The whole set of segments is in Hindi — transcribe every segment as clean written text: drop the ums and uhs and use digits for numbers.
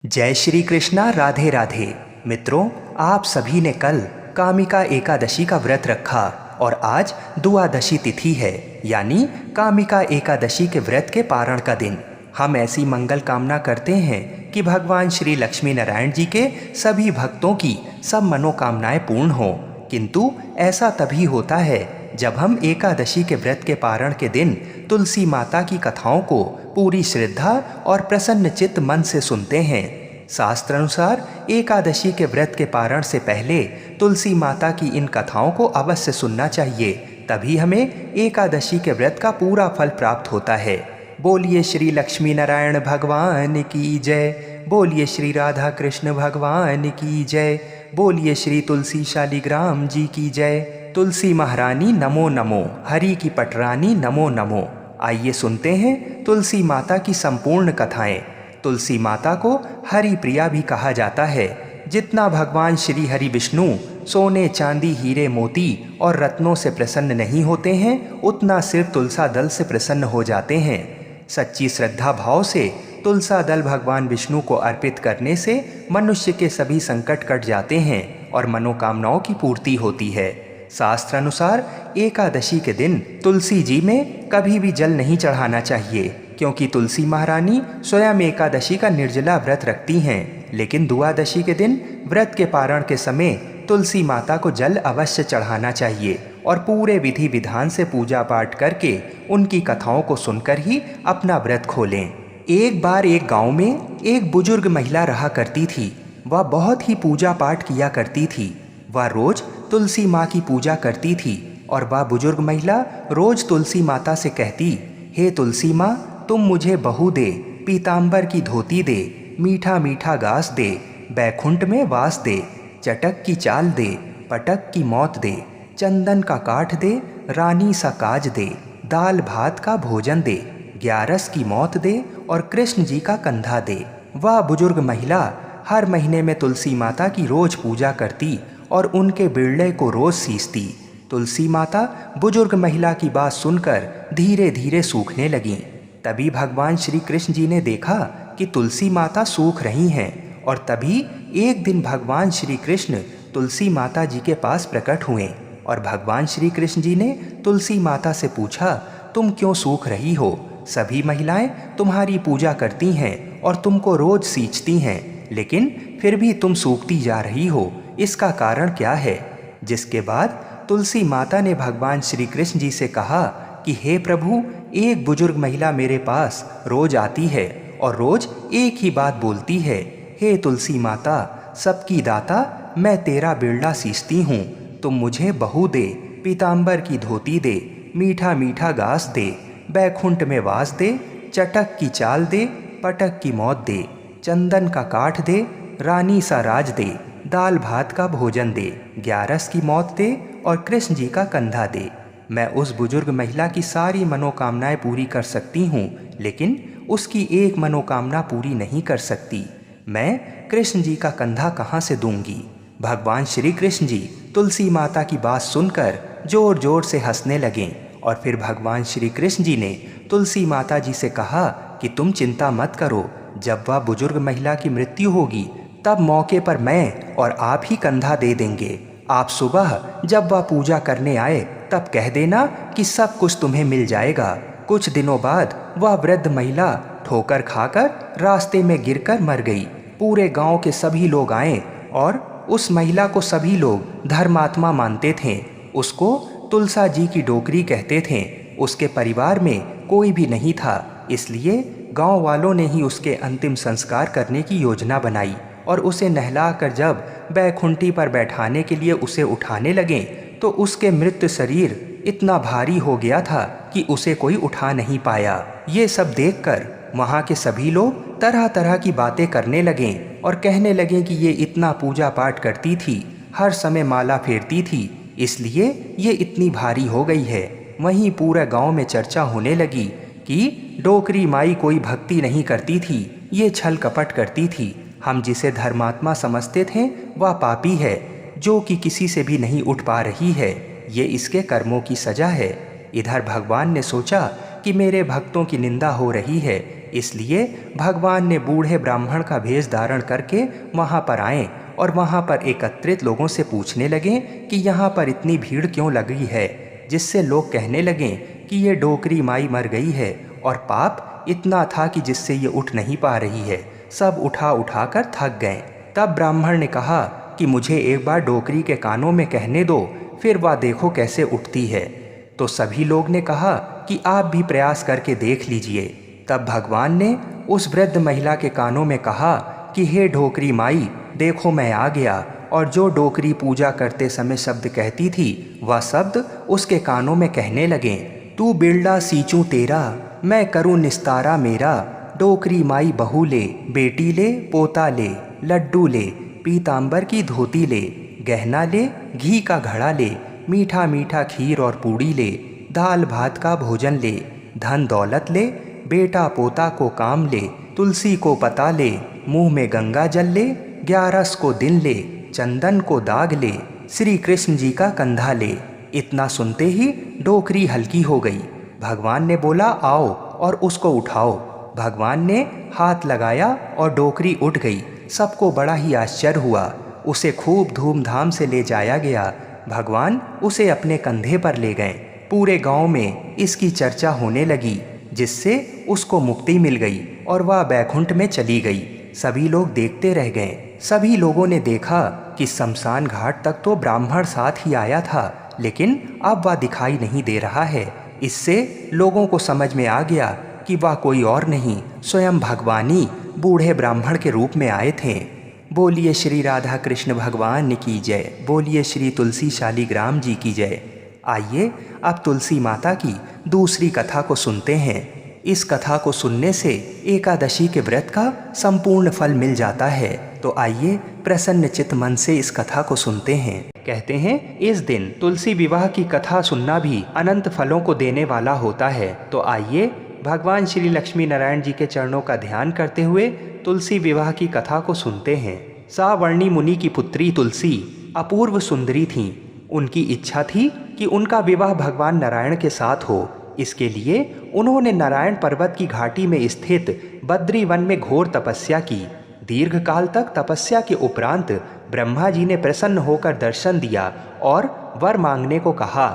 जय श्री कृष्णा। राधे राधे। मित्रों, आप सभी ने कल कामिका एकादशी का व्रत रखा और आज द्वादशी तिथि है, यानी कामिका एकादशी के व्रत के पारण का दिन। हम ऐसी मंगल कामना करते हैं कि भगवान श्री लक्ष्मी नारायण जी के सभी भक्तों की सब मनोकामनाएं पूर्ण हो। किंतु ऐसा तभी होता है जब हम एकादशी के व्रत के पारण के दिन तुलसी माता की कथाओं को पूरी श्रद्धा और प्रसन्न चित्त मन से सुनते हैं। शास्त्र अनुसार एकादशी के व्रत के पारण से पहले तुलसी माता की इन कथाओं को अवश्य सुनना चाहिए, तभी हमें एकादशी के व्रत का पूरा फल प्राप्त होता है। बोलिए श्री लक्ष्मी नारायण भगवान की जय। बोलिए श्री राधा कृष्ण भगवान की जय। बोलिए श्री तुलसी शालिग्राम जी की जय। तुलसी महारानी नमो नमो, हरि की पटरानी नमो नमो। आइए सुनते हैं तुलसी माता की संपूर्ण कथाएं। तुलसी माता को हरि प्रिया भी कहा जाता है। जितना भगवान श्री हरि विष्णु सोने चांदी हीरे मोती और रत्नों से प्रसन्न नहीं होते हैं, उतना सिर्फ तुलसा दल से प्रसन्न हो जाते हैं। सच्ची श्रद्धा भाव से तुलसा दल भगवान विष्णु को अर्पित करने से मनुष्य के सभी संकट कट जाते हैं और मनोकामनाओं की पूर्ति होती है। शास्त्र अनुसार एकादशी के दिन तुलसी जी में कभी भी जल नहीं चढ़ाना चाहिए, क्योंकि तुलसी महारानी स्वयं एकादशी का निर्जला व्रत रखती हैं। लेकिन द्वादशी के दिन व्रत के पारण के समय तुलसी माता को जल अवश्य चढ़ाना चाहिए और पूरे विधि विधान से पूजा पाठ करके उनकी कथाओं को सुनकर ही अपना व्रत खोलें। एक बार एक गांव में एक बुजुर्ग महिला रहा करती थी। वह बहुत ही पूजा पाठ किया करती थी। वह रोज तुलसी माँ की पूजा करती थी और वह बुजुर्ग महिला रोज तुलसी माता से कहती, हे तुलसी माँ, तुम मुझे बहू दे, पीताम्बर की धोती दे, मीठा मीठा घास दे, बैकुंठ में वास दे, चटक की चाल दे, पटक की मौत दे, चंदन का काठ दे, रानी सा काज दे, दाल भात का भोजन दे, ग्यारस की मौत दे और कृष्ण जी का कंधा दे। वह बुजुर्ग महिला हर महीने में तुलसी माता की रोज पूजा करती और उनके बिरले को रोज सींचती। तुलसी माता बुजुर्ग महिला की बात सुनकर धीरे धीरे सूखने लगीं। तभी भगवान श्री कृष्ण जी ने देखा कि तुलसी माता सूख रही हैं, और तभी एक दिन भगवान श्री कृष्ण तुलसी माता जी के पास प्रकट हुए और भगवान श्री कृष्ण जी ने तुलसी माता से पूछा, तुम क्यों सूख रही हो? सभी महिलाएं तुम्हारी पूजा करती हैं और तुमको रोज सींचती हैं, लेकिन फिर भी तुम सूखती जा रही हो, इसका कारण क्या है? जिसके बाद तुलसी माता ने भगवान श्री कृष्ण जी से कहा कि हे प्रभु, एक बुजुर्ग महिला मेरे पास रोज आती है और रोज एक ही बात बोलती है, हे तुलसी माता, सबकी दाता, मैं तेरा बिरला सींचती हूँ, तुम मुझे बहू दे, पीताम्बर की धोती दे, मीठा मीठा घास दे, बैकुंठ में वास दे, चटक की चाल दे, पटक की मौत दे, चंदन का काठ दे, रानी सा राज दे, दाल भात का भोजन दे, ग्यारस की मौत दे और कृष्ण जी का कंधा दे। मैं उस बुजुर्ग महिला की सारी मनोकामनाएं पूरी कर सकती हूँ, लेकिन उसकी एक मनोकामना पूरी नहीं कर सकती। मैं कृष्ण जी का कंधा कहाँ से दूंगी? भगवान श्री कृष्ण जी तुलसी माता की बात सुनकर जोर जोर से हंसने लगे और फिर भगवान श्री कृष्ण जी ने तुलसी माता जी से कहा कि तुम चिंता मत करो, जब वह बुजुर्ग महिला की मृत्यु होगी तब मौके पर मैं और आप ही कंधा दे देंगे। आप सुबह जब वह पूजा करने आए तब कह देना कि सब कुछ तुम्हें मिल जाएगा। कुछ दिनों बाद वह वृद्ध महिला ठोकर खाकर रास्ते में गिरकर मर गई। पूरे गांव के सभी लोग आए और उस महिला को सभी लोग धर्मात्मा मानते थे। उसको तुलसा जी की डोकरी कहते थे। उसके परिवार में कोई भी नहीं था, इसलिए गांव वालों ने ही उसके अंतिम संस्कार करने की योजना बनाई और उसे नहलाकर जब बैकुंठी पर बैठाने के लिए उसे उठाने लगे तो उसके मृत शरीर इतना भारी हो गया था कि उसे कोई उठा नहीं पाया। ये सब देखकर वहाँ के सभी लोग तरह तरह की बातें करने लगे और कहने लगे कि ये इतना पूजा पाठ करती थी, हर समय माला फेरती थी, इसलिए ये इतनी भारी हो गई है। वहीं पूरे गांव में चर्चा होने लगी कि डोकरी माई कोई भक्ति नहीं करती थी, ये छल कपट करती थी। हम जिसे धर्मात्मा समझते थे वह पापी है, जो कि किसी से भी नहीं उठ पा रही है। ये इसके कर्मों की सजा है। इधर भगवान ने सोचा कि मेरे भक्तों की निंदा हो रही है, इसलिए भगवान ने बूढ़े ब्राह्मण का भेष धारण करके वहाँ पर आए और वहाँ पर एकत्रित लोगों से पूछने लगे कि यहाँ पर इतनी भीड़ क्यों लगी है, जिससे लोग कहने लगे कि ये डोकरी माई मर गई है और पाप इतना था कि जिससे ये उठ नहीं पा रही है। सब उठा उठा कर थक गए। तब ब्राह्मण ने कहा कि मुझे एक बार डोकरी के कानों में कहने दो, फिर वह देखो कैसे उठती है। तो सभी लोग ने कहा कि आप भी प्रयास करके देख लीजिए। तब भगवान ने उस वृद्ध महिला के कानों में कहा कि हे डोकरी माई, देखो मैं आ गया। और जो डोकरी पूजा करते समय शब्द कहती थी वह शब्द उसके कानों में कहने लगे, तू बिरला सींचूं तेरा, मैं करूं निस्तारा मेरा। डोकरी माई बहू ले, बेटी ले, पोता ले, लड्डू ले, पीतांबर की धोती ले, गहना ले, घी का घड़ा ले, मीठा मीठा खीर और पूड़ी ले, दाल भात का भोजन ले, धन दौलत ले, बेटा पोता को काम ले, तुलसी को पता ले, मुंह में गंगा जल ले, 11 को दिन ले, चंदन को दाग ले, श्री कृष्ण जी का कंधा ले। इतना सुनते ही डोकरी हल्की हो गई। भगवान ने बोला, आओ और उसको उठाओ। भगवान ने हाथ लगाया और डोकरी उठ गई। सबको बड़ा ही आश्चर्य हुआ। उसे खूब धूमधाम से ले जाया गया। भगवान उसे अपने कंधे पर ले गए। पूरे गांव में इसकी चर्चा होने लगी, जिससे उसको मुक्ति मिल गई और वह बैकुंठ में चली गई। सभी लोग देखते रह गए। सभी लोगों ने देखा कि शमशान घाट तक तो ब्राह्मण साथ ही आया था, लेकिन अब वह दिखाई नहीं दे रहा है। इससे लोगों को समझ में आ गया कि वह कोई और नहीं, स्वयं भगवान ही बूढ़े ब्राह्मण के रूप में आए थे। बोलिए श्री राधा कृष्ण भगवान की जय। बोलिए श्री तुलसी शालिग्राम जी की जय। आइए अब तुलसी माता की दूसरी कथा को सुनते हैं। इस कथा को सुनने से एकादशी के व्रत का संपूर्ण फल मिल जाता है। तो आइए प्रसन्न चित्त मन से इस कथा को सुनते हैं। कहते हैं इस दिन तुलसी विवाह की कथा सुनना भी अनंत फलों को देने वाला होता है। तो आइए भगवान श्री लक्ष्मी नारायण जी के चरणों का ध्यान करते हुए तुलसी विवाह की कथा को सुनते हैं। सावर्णी मुनि की पुत्री तुलसी अपूर्व सुंदरी थीं। उनकी इच्छा थी कि उनका विवाह भगवान नारायण के साथ हो। इसके लिए उन्होंने नारायण पर्वत की घाटी में स्थित बद्री वन में घोर तपस्या की। दीर्घ काल तक तपस्या के उपरांत ब्रह्मा जी ने प्रसन्न होकर दर्शन दिया और वर मांगने को कहा।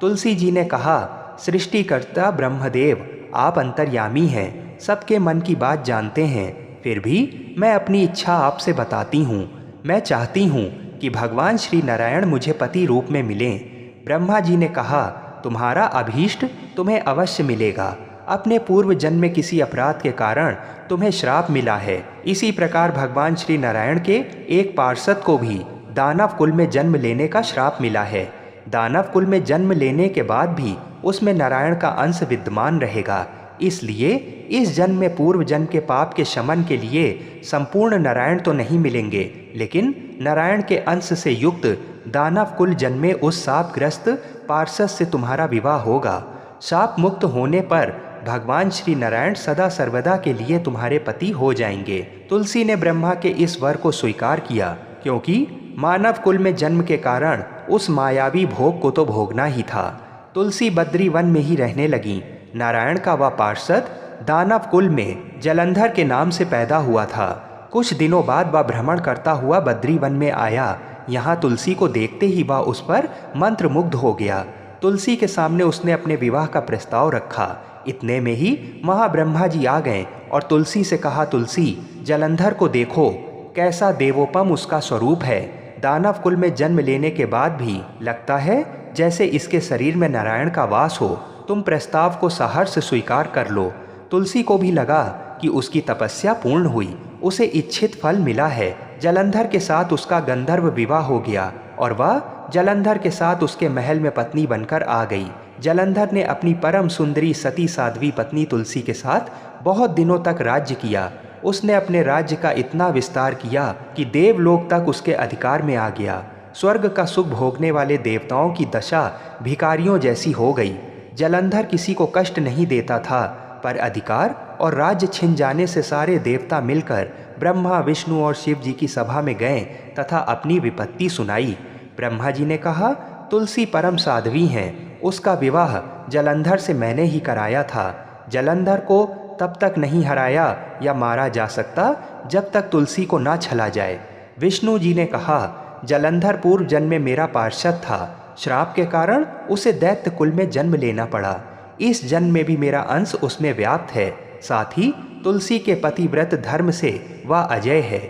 तुलसी जी ने कहा, सृष्टिकर्ता ब्रह्मदेव, आप अंतर्यामी हैं, सबके मन की बात जानते हैं। फिर भी मैं अपनी इच्छा आपसे बताती हूँ। मैं चाहती हूँ कि भगवान श्री नारायण मुझे पति रूप में मिलें। ब्रह्मा जी ने कहा, तुम्हारा अभीष्ट तुम्हें अवश्य मिलेगा। अपने पूर्व जन्म में किसी अपराध के कारण तुम्हें श्राप मिला है। इसी प्रकार भगवान श्री नारायण के एक पार्षद को भी दानव कुल में जन्म लेने का श्राप मिला है। दानव कुल में जन्म लेने के बाद भी उसमें नारायण का अंश विद्यमान रहेगा। इसलिए इस जन्म में पूर्व जन्म के पाप के शमन के लिए संपूर्ण नारायण तो नहीं मिलेंगे, लेकिन नारायण के अंश से युक्त दानव कुल जन्म में उस शापग्रस्त पार्षद से तुम्हारा विवाह होगा। शाप मुक्त होने पर भगवान श्री नारायण सदा सर्वदा के लिए तुम्हारे पति हो जाएंगे। तुलसी ने ब्रह्मा के इस वर को स्वीकार किया, क्योंकि मानव कुल में जन्म के कारण उस मायावी भोग को तो भोगना ही था। तुलसी बद्री वन में ही रहने लगी। नारायण का वह पार्षद दानव कुल में जलंधर के नाम से पैदा हुआ था। कुछ दिनों बाद वह भ्रमण करता हुआ बद्री वन में आया। यहाँ तुलसी को देखते ही वह उस पर मंत्रमुग्ध हो गया। तुलसी के सामने उसने अपने विवाह का प्रस्ताव रखा। इतने में ही महाब्रह्मा जी आ गए और तुलसी से कहा, तुलसी, जलंधर को देखो, कैसा देवोपम उसका स्वरूप है। दानव कुल में जन्म लेने के बाद भी लगता है जैसे इसके शरीर में नारायण का वास हो। तुम प्रस्ताव को सहर्ष स्वीकार कर लो। तुलसी को भी लगा कि उसकी तपस्या पूर्ण हुई, उसे इच्छित फल मिला है। जलंधर के साथ उसका गंधर्व विवाह हो गया और वह जलंधर के साथ उसके महल में पत्नी बनकर आ गई। जलंधर ने अपनी परम सुंदरी सती साध्वी पत्नी तुलसी के साथ बहुत दिनों तक राज्य किया। उसने अपने राज्य का इतना विस्तार किया कि देवलोक तक उसके अधिकार में आ गया। स्वर्ग का सुख भोगने वाले देवताओं की दशा भिखारियों जैसी हो गई। जलंधर किसी को कष्ट नहीं देता था, पर अधिकार और राज्य छिन जाने से सारे देवता मिलकर ब्रह्मा, विष्णु और शिव जी की सभा में गए तथा अपनी विपत्ति सुनाई। ब्रह्मा जी ने कहा, तुलसी परम साध्वी हैं, उसका विवाह जलंधर से मैंने ही कराया था। जलंधर को तब तक नहीं हराया या मारा जा सकता जब तक तुलसी को ना छला जाए। विष्णु जी ने कहा, जलंधर पूर्व जन्म में मेरा पार्षद था। श्राप के कारण उसे दैत्य कुल में जन्म लेना पड़ा। इस जन्म में भी मेरा अंश उसमें व्याप्त है। साथ ही तुलसी के पतिव्रत धर्म से वह अजय है।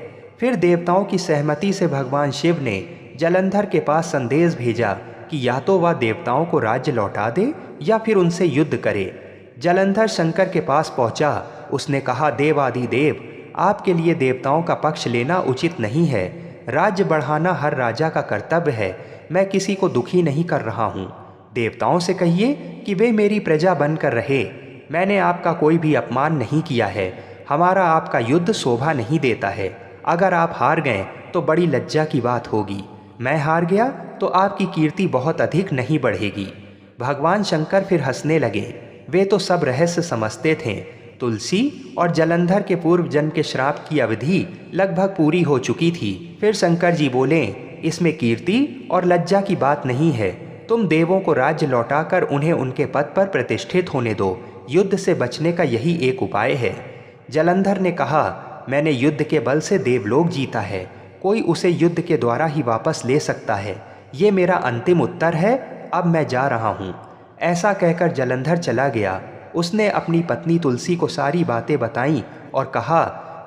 फिर देवताओं की सहमति से भगवान शिव ने जलंधर के पास संदेश भेजा कि या तो वह देवताओं को राज्य लौटा दे या फिर उनसे युद्ध करे। जलंधर शंकर के पास पहुंचा। उसने कहा, देवादिदेव, आपके लिए देवताओं का पक्ष लेना उचित नहीं है। राज्य बढ़ाना हर राजा का कर्तव्य है। मैं किसी को दुखी नहीं कर रहा हूँ। देवताओं से कहिए कि वे मेरी प्रजा बनकर रहे। मैंने आपका कोई भी अपमान नहीं किया है। हमारा आपका युद्ध शोभा नहीं देता है। अगर आप हार गए तो बड़ी लज्जा की बात होगी। मैं हार गया तो आपकी कीर्ति बहुत अधिक नहीं बढ़ेगी। भगवान शंकर फिर हंसने लगे। वे तो सब रहस्य समझते थे। तुलसी और जलंधर के पूर्व जन्म के श्राप की अवधि लगभग पूरी हो चुकी थी। फिर शंकर जी बोले, इसमें कीर्ति और लज्जा की बात नहीं है। तुम देवों को राज्य लौटाकर उन्हें उनके पद पर प्रतिष्ठित होने दो। युद्ध से बचने का यही एक उपाय है। जलंधर ने कहा, मैंने युद्ध के बल से देवलोक जीता है। कोई उसे युद्ध के द्वारा ही वापस ले सकता है। ये मेरा अंतिम उत्तर है। अब मैं जा रहा हूँ। ऐसा कहकर जलंधर चला गया। उसने अपनी पत्नी तुलसी को सारी बातें बताईं और कहा,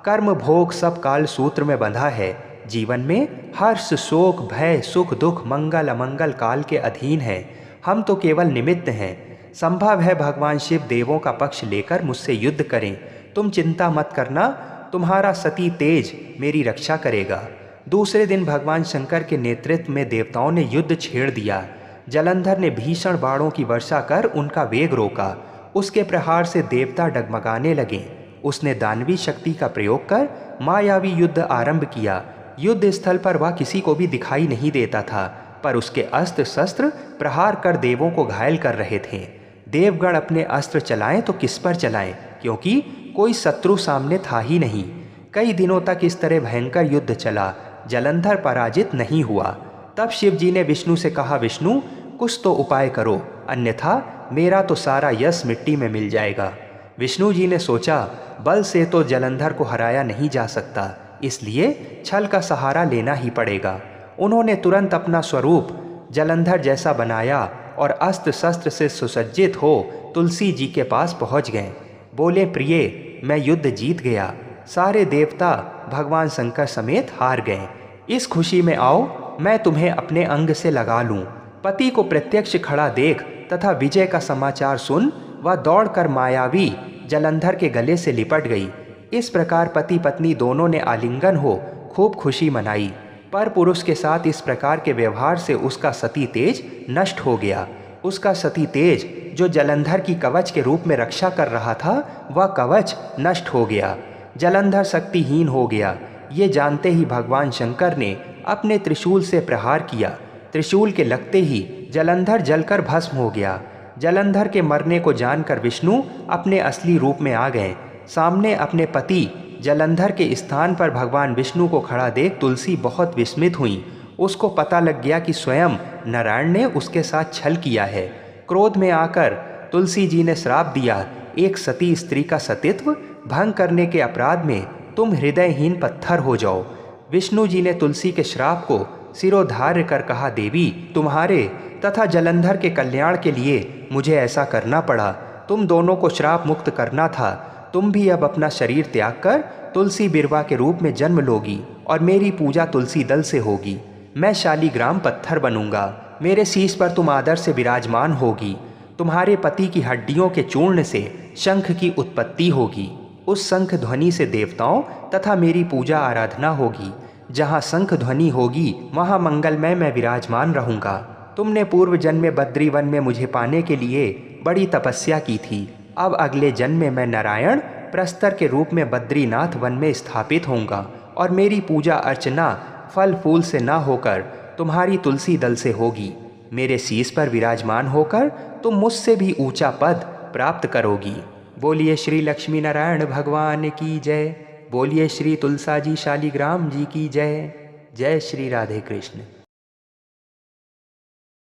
कर्म भोग सब काल सूत्र में बंधा है। जीवन में हर्ष, शोक, भय, सुख, दुख, मंगल, अमंगल काल के अधीन है। हम तो केवल निमित्त हैं। संभव है भगवान शिव देवों का पक्ष लेकर मुझसे युद्ध करें। तुम चिंता मत करना, तुम्हारा सती तेज मेरी रक्षा करेगा। दूसरे दिन भगवान शंकर के नेतृत्व में देवताओं ने युद्ध छेड़ दिया। जलंधर ने भीषण बाणों की वर्षा कर उनका वेग रोका। उसके प्रहार से देवता डगमगाने लगे। उसने दानवी शक्ति का प्रयोग कर मायावी युद्ध आरंभ किया। युद्ध स्थल पर वह किसी को भी दिखाई नहीं देता था, पर उसके अस्त्र शस्त्र प्रहार कर देवों को घायल कर रहे थे। देवगण अपने अस्त्र चलाएं तो किस पर चलाएं, क्योंकि कोई शत्रु सामने था ही नहीं। कई दिनों तक इस तरह भयंकर युद्ध चला। जलंधर पराजित नहीं हुआ। तब शिव जी ने विष्णु से कहा, विष्णु, कुछ तो उपाय करो, अन्यथा मेरा तो सारा यश मिट्टी में मिल जाएगा। विष्णु जी ने सोचा, बल से तो जलंधर को हराया नहीं जा सकता, इसलिए छल का सहारा लेना ही पड़ेगा। उन्होंने तुरंत अपना स्वरूप जलंधर जैसा बनाया और अस्त्र शस्त्र से सुसज्जित हो तुलसी जी के पास पहुंच गए। बोले, प्रिय, मैं युद्ध जीत गया। सारे देवता भगवान शंकर समेत हार गए। इस खुशी में आओ, मैं तुम्हें अपने अंग से लगा लूं। पति को प्रत्यक्ष खड़ा देख तथा विजय का समाचार सुन वह दौड़कर मायावी जलंधर के गले से लिपट गई। इस प्रकार पति पत्नी दोनों ने आलिंगन हो खूब खुशी मनाई। पर पुरुष के साथ इस प्रकार के व्यवहार से उसका सती तेज नष्ट हो गया। उसका सती तेज जो जलंधर की कवच के रूप में रक्षा कर रहा था, वह कवच नष्ट हो गया। जलंधर शक्तिहीन हो गया। ये जानते ही भगवान शंकर ने अपने त्रिशूल से प्रहार किया। त्रिशूल के लगते ही जलंधर जलकर भस्म हो गया। जलंधर के मरने को जानकर विष्णु अपने असली रूप में आ गए। सामने अपने पति जलंधर के स्थान पर भगवान विष्णु को खड़ा देख तुलसी बहुत विस्मित हुई। उसको पता लग गया कि स्वयं नारायण ने उसके साथ छल किया है। क्रोध में आकर तुलसी जी ने श्राप दिया, एक सती स्त्री का सतीत्व भंग करने के अपराध में तुम हृदयहीन पत्थर हो जाओ। विष्णु जी ने तुलसी के श्राप को सिरोधार्य कर कहा, देवी, तुम्हारे तथा जलंधर के कल्याण के लिए मुझे ऐसा करना पड़ा। तुम दोनों को श्राप मुक्त करना था। तुम भी अब अपना शरीर त्याग कर तुलसी बिरवा के रूप में जन्म लोगी और मेरी पूजा तुलसी दल से होगी। मैं शालीग्राम पत्थर बनूंगा। मेरे शीश पर तुम आदर से विराजमान होगी। तुम्हारे पति की हड्डियों के चूर्ण से शंख की उत्पत्ति होगी। उस शंख ध्वनि से देवताओं तथा मेरी पूजा आराधना होगी। जहाँ शंख ध्वनि होगी वहाँ मंगलमय मैं विराजमान रहूँगा। तुमने पूर्व जन्म में बद्रीवन में मुझे पाने के लिए बड़ी तपस्या की थी। अब अगले जन्म में मैं नारायण प्रस्तर के रूप में बद्रीनाथ वन में स्थापित होऊंगा और मेरी पूजा अर्चना फल फूल से ना होकर तुम्हारी तुलसी दल से होगी। मेरे शीश पर विराजमान होकर तुम मुझसे भी ऊंचा पद प्राप्त करोगी। बोलिए श्री लक्ष्मी नारायण भगवान की जय। बोलिए श्री तुलसाजी शालीग्राम जी की जय। जय श्री राधे कृष्ण।